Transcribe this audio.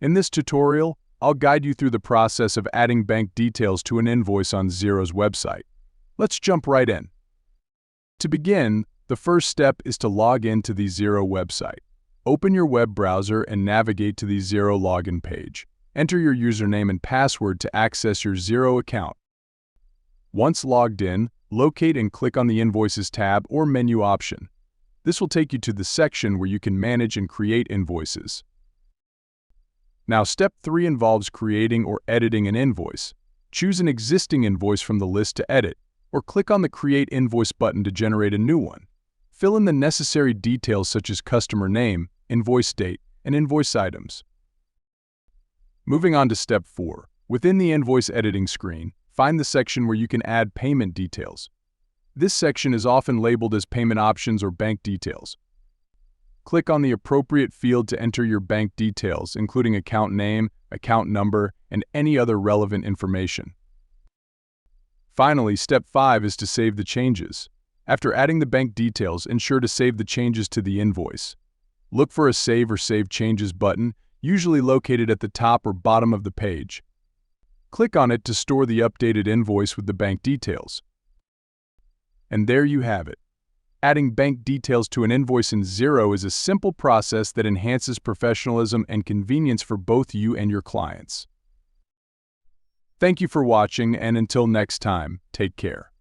In this tutorial, I'll guide you through the process of adding bank details to an invoice on Xero's website. Let's jump right in. To begin, the first step is to log in to the Xero website. Open your web browser and navigate to the Xero login page. Enter your username and password to access your Xero account. Once logged in, locate and click on the Invoices tab or menu option. This will take you to the section where you can manage and create invoices. Now, step 3 involves creating or editing an invoice. Choose an existing invoice from the list to edit, or click on the Create Invoice button to generate a new one. Fill in the necessary details such as customer name, invoice date, and invoice items. Moving on to step 4. Within the invoice editing screen, find the section where you can add payment details. This section is often labeled as payment options or bank details. Click on the appropriate field to enter your bank details, including account name, account number, and any other relevant information. Finally, step 5 is to save the changes. After adding the bank details, ensure to save the changes to the invoice. Look for a Save or Save Changes button, usually located at the top or bottom of the page. Click on it to store the updated invoice with the bank details. And there you have it. Adding bank details to an invoice in Xero is a simple process that enhances professionalism and convenience for both you and your clients. Thank you for watching, and until next time, take care.